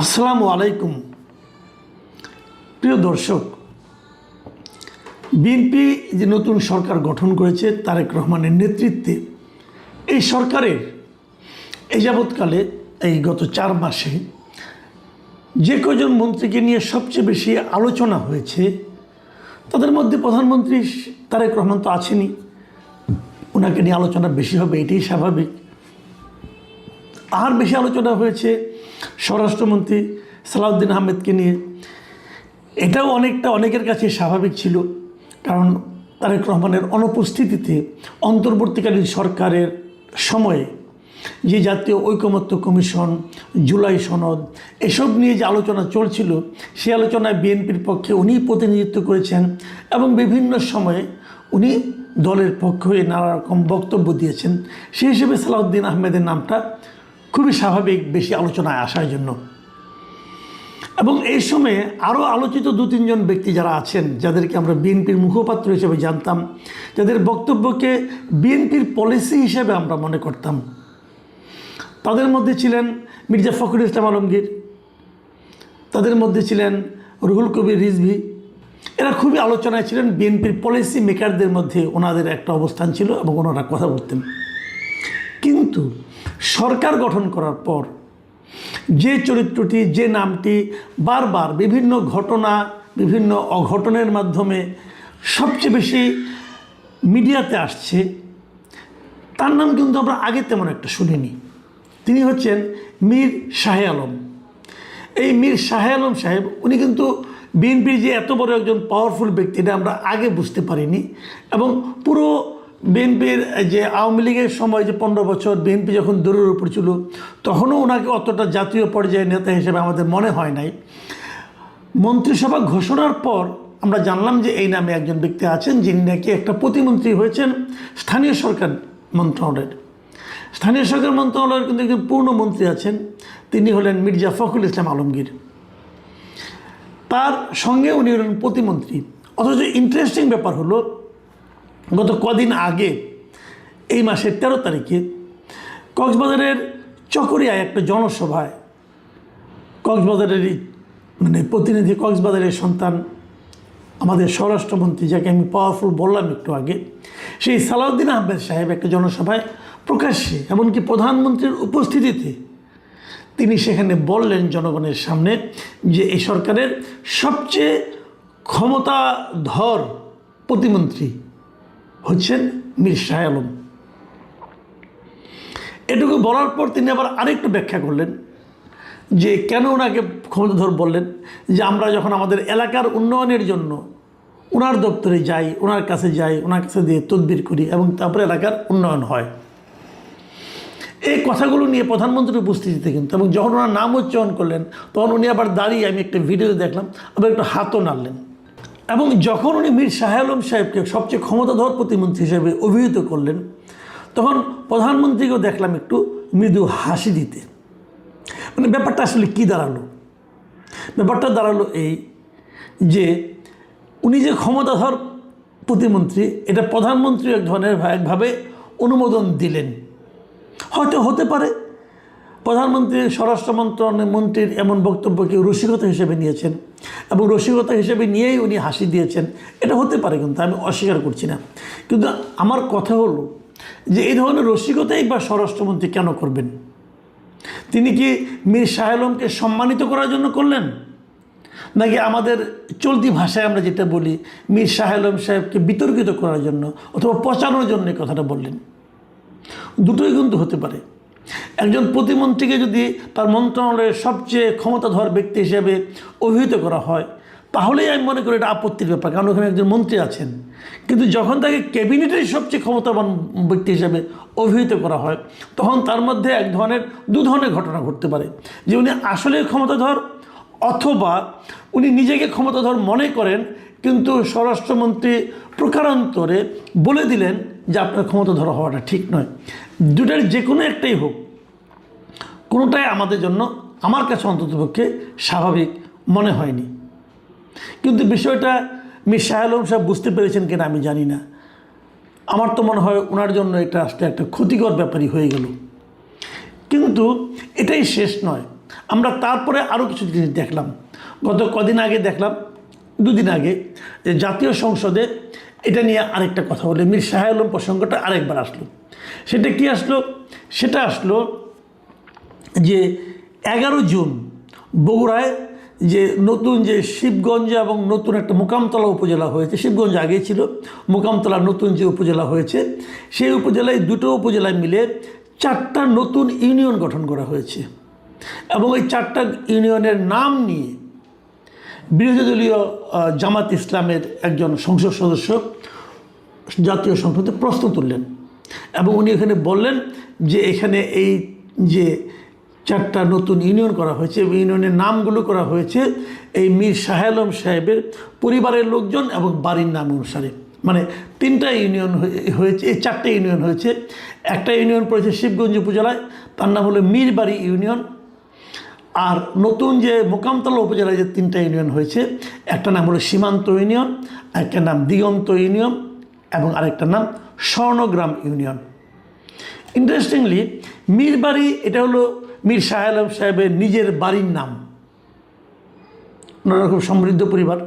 আসসালামু আলাইকুম। প্রিয় দর্শক, বিএনপি যে নতুন সরকার গঠন করেছে তারেক রহমানের নেতৃত্বে, এই সরকারের এই যাবৎকালে এই গত 4 মাসে যে কজন মন্ত্রীকে নিয়ে সবচেয়ে বেশি আলোচনা হয়েছে তাদের মধ্যে প্রধানমন্ত্রী তারেক রহমান তো আছেনই, ওনাকে নিয়ে আলোচনা বেশি হবে, এটাই স্বাভাবিক। আর বেশি আলোচনা হয়েছে স্বরাষ্ট্রমন্ত্রী সালাউদ্দিন আহমেদকে নিয়ে। এটাও অনেকের কাছে স্বাভাবিক ছিল, কারণ তারেক রহমানের অনুপস্থিতিতে অন্তর্বর্তীকালীন সরকারের সময়ে যে জাতীয় ঐকমত্য কমিশন, জুলাই সনদ, এসব নিয়ে যে আলোচনা চলছিল, সেই আলোচনায় বিএনপির পক্ষে উনি প্রতিনিধিত্ব করেছেন এবং বিভিন্ন সময়ে উনি দলের পক্ষ হয়ে নানা রকম বক্তব্য দিয়েছেন। সেই হিসেবে সালাউদ্দিন আহমেদের নামটা খুবই স্বাভাবিক বেশি আলোচনায় আসার জন্য। এবং এই সময়ে আরও আলোচিত 2-3 জন ব্যক্তি যারা আছেন, যাদেরকে আমরা বিএনপির মুখপাত্র হিসেবে জানতাম, যাদের বক্তব্যকে বিএনপির পলিসি হিসেবে আমরা মনে করতাম, তাদের মধ্যে ছিলেন মির্জা ফখরুল ইসলাম আলমগীর, তাদের মধ্যে ছিলেন রুহুল কবির রিজভী। এরা খুবই আলোচনায় ছিলেন, বিএনপির পলিসি মেকারদের মধ্যে ওনাদের একটা অবস্থান ছিল এবং ওনারা কথা বলতেন। কিন্তু সরকার গঠন করার পর যে চরিত্রটি, যে নামটি বারবার বিভিন্ন ঘটনা, বিভিন্ন অঘটনের মাধ্যমে সবচেয়ে বেশি মিডিয়াতে আসছে, তার নাম কিন্তু আমরা আগে তেমন একটা শুনিনি। তিনি হচ্ছেন মীর শাহে আলম। এই মীর শাহে আলম সাহেব, উনি কিন্তু বিএনপির যে এত বড় একজন পাওয়ারফুল ব্যক্তি, এটা আমরা আগে বুঝতে পারিনি। এবং পুরো বিএনপির যে আওয়ামী লীগের সময় যে 15 বছর বিএনপি যখন দৌড়ের উপর ছিল, তখনও ওনাকে অতটা জাতীয় পর্যায়ের নেতা হিসেবে আমাদের মনে হয় নাই। মন্ত্রিসভা ঘোষণার পর আমরা জানলাম যে এই নামে একজন ব্যক্তি আছেন, যিনি নাকি একটা প্রতিমন্ত্রী হয়েছেন স্থানীয় সরকার মন্ত্রণালয়ের। স্থানীয় সরকার মন্ত্রণালয়ের কিন্তু একজন পূর্ণ মন্ত্রী আছেন, তিনি হলেন মির্জা ফখরুল ইসলাম আলমগীর। তার সঙ্গে উনি হলেন প্রতিমন্ত্রী। অথচ ইন্টারেস্টিং ব্যাপার হলো, গত কদিন আগে এই মাসের 13 তারিখে কক্সবাজারের চকরিয়ায় একটা জনসভায় কক্সবাজারেরই প্রতিনিধি, কক্সবাজারের সন্তান, আমাদের স্বরাষ্ট্রমন্ত্রী, যাকে আমি পাওয়ারফুল বললাম একটু আগে, সেই সালাউদ্দিন আহমেদ সাহেব একটা জনসভায় প্রকাশ্যে, এমনকি প্রধানমন্ত্রীর উপস্থিতিতে তিনি সেখানে বললেন জনগণের সামনে যে এই সরকারের সবচেয়ে ক্ষমতাধর প্রতিমন্ত্রী হচ্ছেন মীর শাহে আলম। এটুকু বলার পর তিনি আবার আরেকটু ব্যাখ্যা করলেন যে কেন ওনাকে ক্ষমতাধর বললেন, যে আমরা যখন আমাদের এলাকার উন্নয়নের জন্য ওনার দপ্তরে যাই, ওনার কাছে যাই, ওনার কাছে দিয়ে তদবির করি এবং তারপরে এলাকার উন্নয়ন হয়। এই কথাগুলো নিয়ে প্রধানমন্ত্রীর উপস্থিতিতে কিন্তু, এবং যখন ওনার নাম উচ্চারণ করলেন তখন উনি আবার দাঁড়িয়ে, আমি একটা ভিডিওতে দেখলাম, আবার একটু হাতও নাড়লেন। এবং যখন উনি মীর শাহে আলম সাহেবকে সবচেয়ে ক্ষমতাধর প্রতিমন্ত্রী হিসেবে অভিহিত করলেন, তখন প্রধানমন্ত্রীকেও দেখলাম একটু মৃদু হাসি দিতে। ব্যাপারটা আসলে কী দাঁড়ালো? ব্যাপারটা দাঁড়ালো এই যে উনি যে ক্ষমতাধর প্রতিমন্ত্রী, এটা প্রধানমন্ত্রী এক ধরনের একভাবে অনুমোদন দিলেন। হয়তো হতে পারে প্রধানমন্ত্রী স্বরাষ্ট্র মন্ত্রীর এমন বক্তব্যকে রসিকতা হিসেবে নিয়েছেন এবং রসিকতা হিসেবে নিয়েই উনি হাসি দিয়েছেন, এটা হতে পারে, কিন্তু আমি অস্বীকার করছি না। কিন্তু আমার কথা হলো যে এই ধরনের রসিকতাই বা স্বরাষ্ট্রমন্ত্রী কেন করবেন? তিনি কি মীর শাহে আলমকে সম্মানিত করার জন্য করলেন, নাকি আমাদের চলতি ভাষায় আমরা যেটা বলি মীর শাহে আলম সাহেবকে বিতর্কিত করার জন্য অথবা পচানোর জন্য এই কথাটা বললেন? দুটোই কিন্তু হতে পারে। একজন প্রতিমন্ত্রীকে যদি তার মন্ত্রণালয়ের সবচেয়ে ক্ষমতাধর ব্যক্তি হিসেবে অভিহিত করা হয়, তাহলেই আমি মনে করি এটা আপত্তির ব্যাপার, কারণ ওখানে একজন মন্ত্রী আছেন। কিন্তু যখন তাকে ক্যাবিনেটের সবচেয়ে ক্ষমতাবান ব্যক্তি হিসেবে অভিহিত করা হয়, তখন তার মধ্যে দু ধরনের ঘটনা ঘটতে পারে, যে উনি আসলে ক্ষমতাধর, অথবা উনি নিজেকে ক্ষমতাধর মনে করেন, কিন্তু স্বরাষ্ট্রমন্ত্রী প্রকারান্তরে বলে দিলেন যে আপনার ক্ষমতাধর হওয়াটা ঠিক নয়। দুটার যে কোনো একটাই হোক, কোনোটাই আমাদের জন্য, আমার কাছে অন্ততপক্ষে স্বাভাবিক মনে হয়নি। কিন্তু বিষয়টা মীর শাহে আলম সাহেব বুঝতে পেরেছেন কিনা আমি জানি না। আমার তো মনে হয় ওনার জন্য এটা আসলে একটা ক্ষতিকর ব্যাপারই হয়ে গেল। কিন্তু এটাই শেষ নয়। আমরা তারপরে আরও কিছু জিনিস দেখলাম। গত কদিন আগে দেখলাম, দুদিন আগে, যে জাতীয় সংসদে এটা নিয়ে আরেকটা কথা বলে মীর শাহ আলম প্রসঙ্গটা আরেকবার আসলো। সেটা কি আসলো? সেটা আসলো যে 11 জুন বগুড়ায় যে নতুন যে শিবগঞ্জ এবং নতুন একটা মোকামতলা উপজেলা হয়েছে, শিবগঞ্জ আগেই ছিল, মোকামতলা নতুন যে উপজেলা হয়েছে, সেই উপজেলায় দুটো উপজেলায় মিলে 4টা নতুন ইউনিয়ন গঠন করা হয়েছে। এবং এই 4টা ইউনিয়নের নাম নিয়ে বিরোধী দলীয় জামাত ইসলামের একজন সংসদ সদস্য জাতীয় সংসদে প্রশ্ন তুললেন এবং উনি এখানে বললেন যে এখানে এই যে 4টা নতুন ইউনিয়ন করা হয়েছে, ইউনিয়নের নামগুলো করা হয়েছে এই মীর শাহ আলম সাহেবের পরিবারের লোকজন এবং বাড়ির নাম অনুসারে। মানে 3টা ইউনিয়ন হয়েছে, এই 4টে ইউনিয়ন হয়েছে। একটা ইউনিয়ন পড়েছে শিবগঞ্জ উপজেলায়, তার নাম হলো মীরবাড়ি ইউনিয়ন। আর নতুন যে মোকামতলা উপজেলায় যে 3টা ইউনিয়ন হয়েছে, একটা নাম হলো সীমান্ত ইউনিয়ন, একটা নাম দিগন্ত ইউনিয়ন এবং আরেকটার নাম স্বর্ণগ্রাম ইউনিয়ন। ইন্টারেস্টিংলি মীরবাড়ি এটা হলো মীর শাহ আলম সাহেবের নিজের বাড়ির নাম। ওনারা খুব সমৃদ্ধ পরিবার,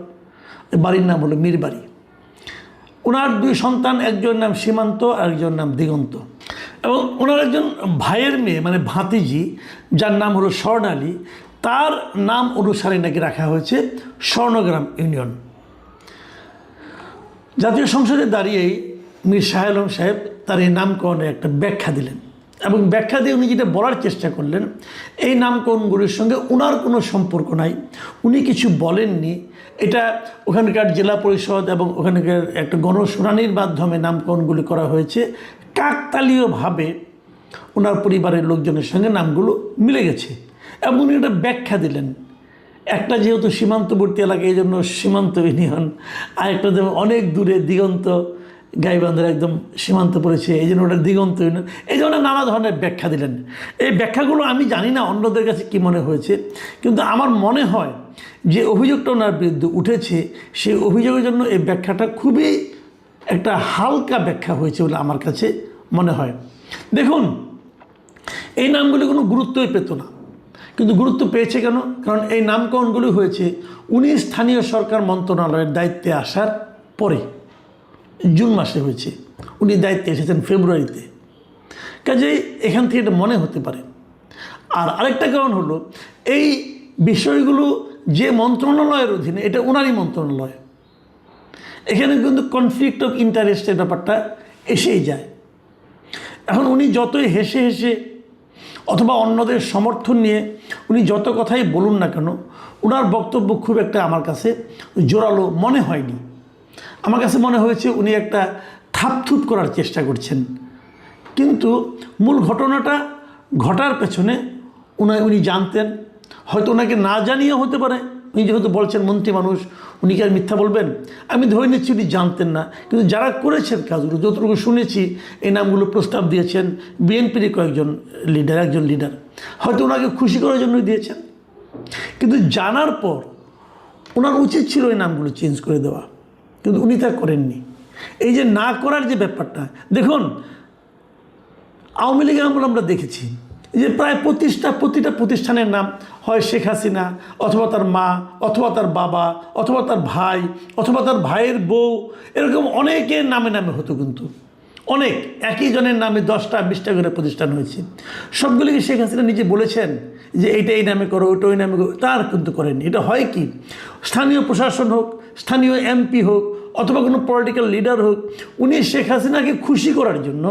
বাড়ির নাম হলো মীরবাড়ি। ওনার 2 সন্তান, একজন নাম সীমান্ত আর একজন নাম দিগন্ত। এবং ওনার একজন ভাইয়ের মেয়ে মানে ভাতিজি, যার নাম হলো স্বর্ণালী, তার নাম অনুসারে নাকি রাখা হয়েছে স্বর্ণগ্রাম ইউনিয়ন। জাতীয় সংসদে দাঁড়িয়েই মীর শাহ আলম সাহেব তার এই নামকরণে একটা ব্যাখ্যা দিলেন এবং ব্যাখ্যা দিয়ে উনি যেটা বলার চেষ্টা করলেন, এই নামকরণগুলির সঙ্গে ওনার কোনো সম্পর্ক নাই, উনি কিছু বলেননি। এটা ওখানকার জেলা পরিষদ এবং ওখানকার একটা গণশুনানির মাধ্যমে নামকরণগুলি করা হয়েছে। কাকতালীয়ভাবে ওনার পরিবারের লোকজনের সঙ্গে নামগুলো মিলে গেছে এবং উনি একটা ব্যাখ্যা দিলেন। একটা যেহেতু সীমান্তবর্তী এলাকা, এই জন্য সীমান্ত ইউনিয়ন, আর একটা যেমন অনেক দূরে দিগন্ত, গাইবান্ধার একদম সীমান্ত পড়েছে, এই জন্য ওটা দিগন্ত ইউনিয়ন, এই ধরনের নানা ধরনের ব্যাখ্যা দিলেন। এই ব্যাখ্যাগুলো আমি জানি না অন্যদের কাছে কী মনে হয়েছে, কিন্তু আমার মনে হয় যে অভিযোগটা ওনার বিরুদ্ধে উঠেছে, সেই অভিযোগের জন্য এই ব্যাখ্যাটা খুবই একটা হালকা ব্যাখ্যা হয়েছে বলে আমার কাছে মনে হয়। দেখুন, এই নামগুলি কোনো গুরুত্বই পেত না, কিন্তু গুরুত্ব পেয়েছে কেন? কারণ এই নামকরণগুলি হয়েছে উনি স্থানীয় সরকার মন্ত্রণালয়ের দায়িত্বে আসার পরে, জুন মাসে হয়েছে, উনি দায়িত্বে এসেছেন ফেব্রুয়ারিতে। কাজেই এখান থেকে এটা মনে হতে পারে। আর আরেকটা কারণ হলো, এই বিষয়গুলো যে মন্ত্রণালয়ের অধীনে, এটা ওনারই মন্ত্রণালয়, এখানে কিন্তু কনফ্লিক্ট অফ ইন্টারেস্টের ব্যাপারটা এসেই যায়। এখন উনি যতই হেসে হেসে অথবা অন্যদের সমর্থন নিয়ে উনি যত কথাই বলুন না কেন, ওনার বক্তব্য খুব একটা আমার কাছে জোরালো মনে হয়নি। আমার কাছে মনে হয়েছে উনি একটা থাপথুপ করার চেষ্টা করছেন, কিন্তু মূল ঘটনাটা ঘটার পেছনে উনি জানতেন। হয়তো ওনাকে না জানিয়ে হতে পারে, উনি যেহেতু বলছেন মন্ত্রী মানুষ, উনি কি আর মিথ্যা বলবেন? আমি ধরে নিচ্ছি উনি জানতেন না, কিন্তু যারা করেছেন কাজগুলো, যতটুকু শুনেছি, এই নামগুলো প্রস্তাব দিয়েছেন বিএনপির একজন লিডার, হয়তো ওনাকে খুশি করার জন্যই দিয়েছেন। কিন্তু জানার পর ওনার উচিত ছিল এই নামগুলো চেঞ্জ করে দেওয়া, কিন্তু উনি তা করেননি। এই যে না করার যে ব্যাপারটা, দেখুন আওয়ামী লীগের আমল আমরা দেখেছি যে প্রায় প্রতিটা প্রতিষ্ঠানের নাম হয় শেখ হাসিনা অথবা তার মা অথবা তার বাবা অথবা তার ভাই অথবা তার ভাইয়ের বউ, এরকম অনেকের নামে হতো, কিন্তু অনেক একই জনের নামে 10টা 20টা করে প্রতিষ্ঠান হয়েছে। সবগুলিকে শেখ হাসিনা নিজে বলেছেন যে এইটা এই নামে করো, ওইটা ওই নামে করো, তার কিন্তু করেননি। এটা হয় কি, স্থানীয় প্রশাসন হোক, স্থানীয় এমপি হোক অথবা কোনো পলিটিক্যাল লিডার হোক, উনি শেখ হাসিনাকে খুশি করার জন্য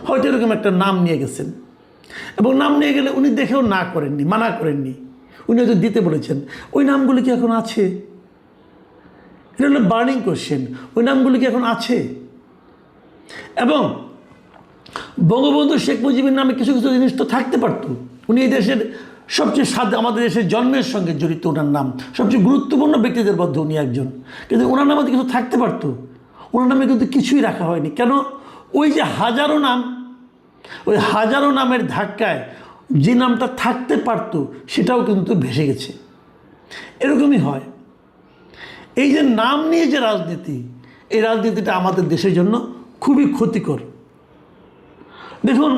হয়তো এরকম একটা নাম নিয়ে গেছেন, এবং নাম নিয়ে গেলে উনি দেখেও মানা করেননি, উনি হয়তো দিতে বলেছেন। ওই নামগুলি কি এখন আছে? এটা হলো বার্নিং কোয়েশ্চেন, ওই নামগুলি কি এখন আছে? এবং বঙ্গবন্ধু শেখ মুজিবের নামে কিছু কিছু জিনিস তো থাকতে পারত। উনি এই দেশের সবচেয়ে আমাদের দেশের জন্মের সঙ্গে জড়িত, ওনার নাম সবচেয়ে গুরুত্বপূর্ণ ব্যক্তিদের মধ্যে উনি একজন, কিন্তু ওনার নামে কিছু থাকতে পারত, ওনার নামে কিন্তু কিছুই রাখা হয়নি। কেন? ওই যে হাজারো নাম, ওই হাজারো নামের ধাক্কায় যে নামটা থাকতে পারত সেটাও কিন্তু ভেসে গেছে। এরকমই হয়। এই যে নাম নিয়ে যে রাজনীতি, এই রাজনীতিটা আমাদের দেশের জন্য খুবই ক্ষতিকর। দেখুন,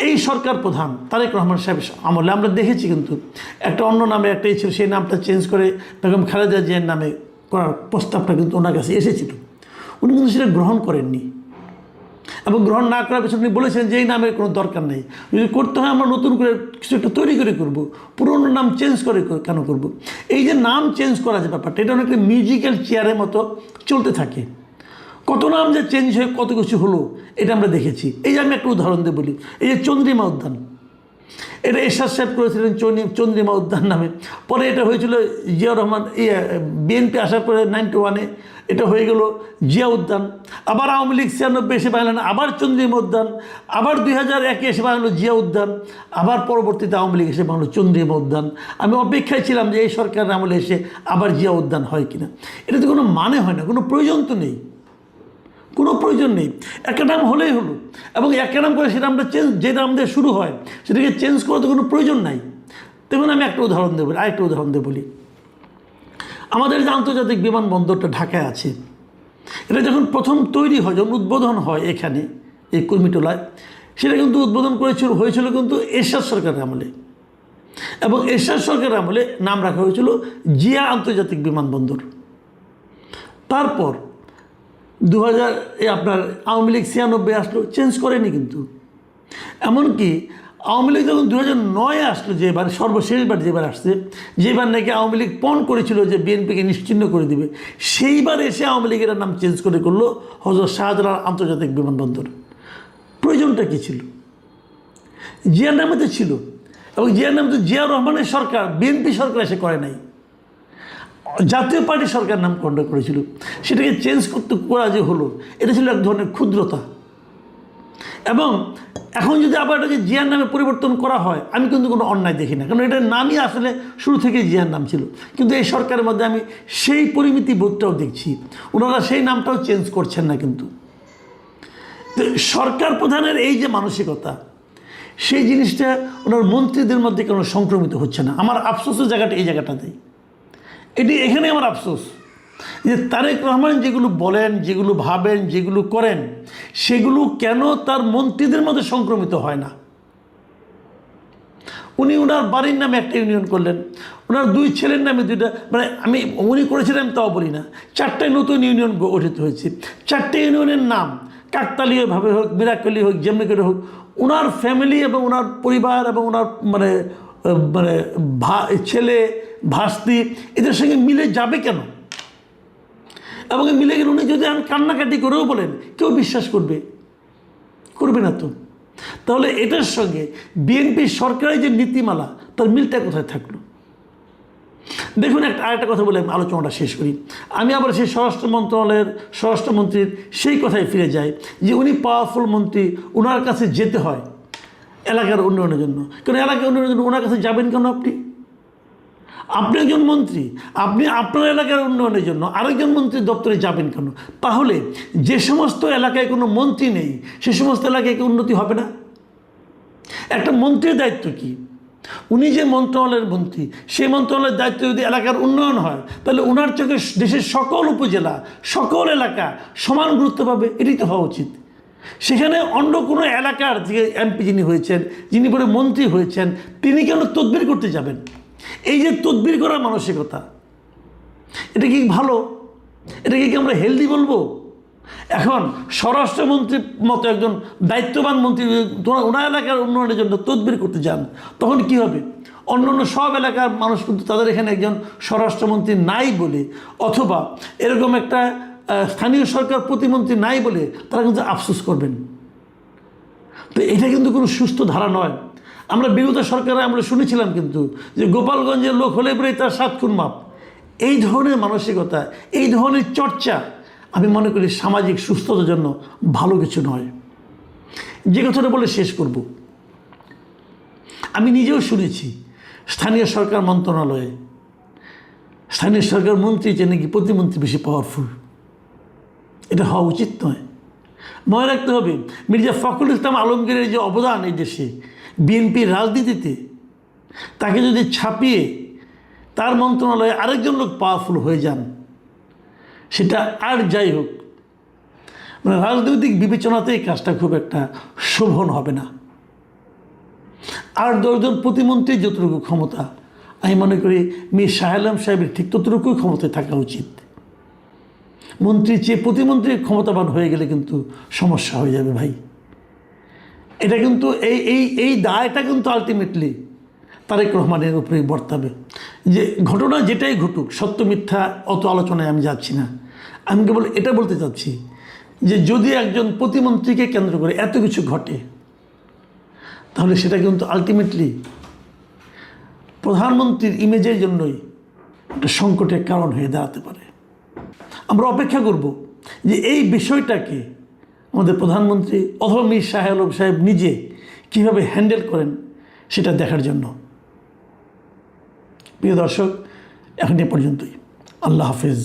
এই সরকার প্রধান তারেক রহমান সাহেব আমলে আমরা দেখেছি কিন্তু একটা অন্য নামে একটা ছিল, সেই নামটা চেঞ্জ করে বেগম খালেদা জিয়ার নামে করার প্রস্তাবটা কিন্তু ওনার কাছে এসেছিল। উনি কিন্তু সেটা গ্রহণ করেননি, এবং গ্রহণ না করার পেছনে উনি বলেছেন যে এই নামের কোনো দরকার নেই, যদি করতে হয় আমরা নতুন করে কিছু একটা তৈরি করে করব, পুরনো নাম চেঞ্জ করে কেন করব। এই যে নাম চেঞ্জ করা যে ব্যাপারটা, এটা অনেকটা মিউজিক্যাল চেয়ারের মতো চলতে থাকে। কত নাম যে চেঞ্জ হয়ে কত কিছু হলো এটা আমরা দেখেছি। এই যে আমি একটা উদাহরণ দিয়ে বলি, এই যে চন্দ্রিমা উদ্যান, এটা এরশাদ সাহেব করেছিলেন চন্দ্রিমা উদ্যান নামে, পরে এটা হয়েছিল জিয়াউর রহমান বিএনপি আসার পরে 91-এ এটা হয়ে গেল জিয়া উদ্যান, আবার আওয়ামী লীগ 96 এসে বানালেন আবার চন্দ্রিমা উদ্যান, আবার 2001-এ এসে বানালো জিয়া উদ্যান, আবার পরবর্তীতে আওয়ামী লীগ এসে বানালো চন্দ্রিমা উদ্যান। আমি অপেক্ষায় ছিলাম যে এই সরকারের আমলে এসে আবার জিয়া উদ্যান হয় কিনা। এটাতে কোনো মানে হয় না, কোনো প্রয়োজন তো নেই, কোনো প্রয়োজন নেই। একটা নাম হলেই হলো, এবং একটা নাম করে সেটা আমরা যে নাম দিয়ে শুরু হয় সেটাকে চেঞ্জ করার তো কোনো প্রয়োজন নাই। দেখুন, আমি একটা উদাহরণ দেবো, আরেকটা উদাহরণ দিয়ে বলি। আমাদের যে আন্তর্জাতিক বিমানবন্দরটা ঢাকায় আছে, এটা যখন প্রথম তৈরি হয়, যখন উদ্বোধন হয় এখানে এই কুর্মিটোলায়, সেটা কিন্তু উদ্বোধন হয়েছিল কিন্তু এরশাদ সরকারের আমলে, এবং এরশাদ সরকারের আমলে নাম রাখা হয়েছিল জিয়া আন্তর্জাতিক বিমানবন্দর। তারপর 2000 আপনার আওয়ামী লীগ 96 আসলো, চেঞ্জ করেনি কিন্তু। এমনকি আওয়ামী লীগ যখন 2009-এ আসলো, যেবার সর্বশেষবার যেবার আসছে, যেবার নাকি আওয়ামী লীগ পণ করেছিল যে বিএনপিকে নিশ্চিহ্ন করে দিবে, সেইবার এসে আওয়ামী লীগের নাম চেঞ্জ করলো হযরত শাহজালাল আন্তর্জাতিক বিমানবন্দর। প্রয়োজনটা কী ছিল? জিয়ার নামে তো ছিল, এবং জিয়ার নামে তো জিয়াউর রহমানের সরকার, বিএনপি সরকার এসে করে নাই, জাতীয় পার্টি সরকার নামকরণ করেছিল। সেটাকে চেঞ্জ করা যে হলো, এটা ছিল এক ধরনের ক্ষুদ্রতা। এবং এখন যদি আবার এটাকে জিয়ার নামে পরিবর্তন করা হয়, আমি কিন্তু কোনো অন্যায় দেখি না, কারণ এটার নামই আসলে শুরু থেকে জিয়ার নাম ছিল। কিন্তু এই সরকারের মধ্যে আমি সেই পরিমিতি বোধটাও দেখছি, ওনারা সেই নামটাও চেঞ্জ করছেন না। কিন্তু সরকার প্রধানের এই যে মানসিকতা, সেই জিনিসটা ওনার মন্ত্রীদের মধ্যে কোনো সংক্রমিত হচ্ছে না। আমার আফসোসের জায়গাটা এই জায়গাটাতেই, এখানে আমার আফসোস যে তারেক রহমান যেগুলো বলেন, যেগুলো ভাবেন, যেগুলো করেন, সেগুলো কেন তার মন্ত্রীদের মধ্যে সংক্রমিত হয় না। উনি ওনার বাড়ির নামে একটা ইউনিয়ন করলেন, ওনার 2 ছেলের নামে 2টা, মানে উনি করেছিলেন তাও বলি না, 4টায় নতুন ইউনিয়ন গঠিত হয়েছে। 4টে ইউনিয়নের নাম কাকতালীয়ভাবে হোক, মিরাকলি হোক, যেমনি করে হোক, ওনার ফ্যামিলি এবং ওনার পরিবার এবং ওনার মানে মানে ছেলে ভাস্তি এদের সঙ্গে মিলে যাবে কেন? এবং মিলে গেলে উনি যদি আমি কান্নাকাটি করেও বলেন, কেউ বিশ্বাস করবে না তো। তাহলে এটার সঙ্গে বিএনপি সরকারের যে নীতিমালা, তার মিলটা কোথায় থাকলো? দেখুন, আরেকটা কথা বলে আমি আলোচনাটা শেষ করি। আমি আবার সেই স্বরাষ্ট্র মন্ত্রণালয়ের স্বরাষ্ট্রমন্ত্রীর সেই কথায় ফিরে যাই যে উনি পাওয়ারফুল মন্ত্রী, ওনার কাছে যেতে হয় এলাকার উন্নয়নের জন্য। কেন এলাকার উন্নয়নের জন্য ওনার কাছে যাবেন কেন? আপনি একজন মন্ত্রী, আপনি আপনার এলাকার উন্নয়নের জন্য আরেকজন মন্ত্রীর দপ্তরে যাবেন কেন? তাহলে যে সমস্ত এলাকায় কোনো মন্ত্রী নেই, সে সমস্ত এলাকায় কি উন্নতি হবে না? একটা মন্ত্রীর দায়িত্ব কি? উনি যে মন্ত্রণালয়ের মন্ত্রী, সেই মন্ত্রণালয়ের দায়িত্ব যদি এলাকার উন্নয়ন হয়, তাহলে ওনার চোখে দেশের সকল উপজেলা, সকল এলাকা সমান গুরুত্ব পাবে। এটাই তো হওয়া উচিত। সেখানে অন্য কোনো এলাকার যে এমপি যিনি হয়েছেন, যিনি পরে মন্ত্রী হয়েছেন, তিনি কেন তদবির করতে যাবেন? এই যে তদবির করার মানসিকতা, এটা কি ভালো? এটাকে কি আমরা হেলদি বলবো? এখন স্বরাষ্ট্রমন্ত্রীর মতো একজন দায়িত্ববান মন্ত্রী ওনার এলাকার উন্নয়নের জন্য তদবির করতে যান, তখন কি হবে? অন্য সব এলাকার মানুষ কিন্তু তাদের এখানে একজন স্বরাষ্ট্রমন্ত্রী নাই বলে, অথবা এরকম একটা স্থানীয় সরকার প্রতিমন্ত্রী নাই বলে তারা কিন্তু আফসোস করবেন। তো এটা কিন্তু কোনো সুস্থ ধারা নয়। আমরা বিগত সরকারে আমরা শুনেছিলাম কিন্তু যে গোপালগঞ্জের লোক হলে পরে তার 7 খুন মাপ। এই ধরনের মানসিকতা, এই ধরনের চর্চা আমি মনে করি সামাজিক সুস্থতার জন্য ভালো কিছু নয়। যে কথাটা বলে শেষ করব, আমি নিজেও শুনেছি স্থানীয় সরকার মন্ত্রণালয়ে স্থানীয় সরকার মন্ত্রী যে নাকি প্রতিমন্ত্রী বেশি পাওয়ারফুল। এটা হওয়া উচিত নয়। মনে রাখতে হবে মির্জা ফখরুল ইসলাম আলমগীরের যে অবদান এই দেশে বিএনপির রাজনীতিতে, তাকে যদি ছাপিয়ে তার মন্ত্রণালয়ে আরেকজন লোক পাওয়ারফুল হয়ে যান, সেটা আর যাই হোক, মানে রাজনৈতিক বিবেচনাতে এই কাজটা খুব একটা শোভন হবে না। আর 10 জন প্রতিমন্ত্রী যতটুকু ক্ষমতা, আমি মনে করি মীর শাহ আলম সাহেবের ঠিক ততটুকুই ক্ষমতায় থাকা উচিত। মন্ত্রীর চেয়ে প্রতিমন্ত্রী ক্ষমতাবান হয়ে গেলে কিন্তু সমস্যা হয়ে যাবে ভাই। এটা কিন্তু এই দায়টা কিন্তু আলটিমেটলি তারেক রহমানের উপরেই বর্তাবে। যে ঘটনা যেটাই ঘটুক, সত্য মিথ্যা অত আলোচনায় আমি যাচ্ছি না। আমি কেবল এটা বলতে চাচ্ছি যে যদি একজন প্রতিমন্ত্রীকে কেন্দ্র করে এত কিছু ঘটে, তাহলে সেটা কিন্তু আলটিমেটলি প্রধানমন্ত্রীর ইমেজের জন্যই একটা সংকটের কারণ হয়ে দাঁড়াতে পারে। আমরা অপেক্ষা করব যে এই বিষয়টাকে আমাদের প্রধানমন্ত্রী অথবা মীর শাহ আলম সাহেব নিজে কীভাবে হ্যান্ডেল করেন সেটা দেখার জন্য। প্রিয় দর্শক, এখন এ পর্যন্তই। আল্লাহ হাফেজ।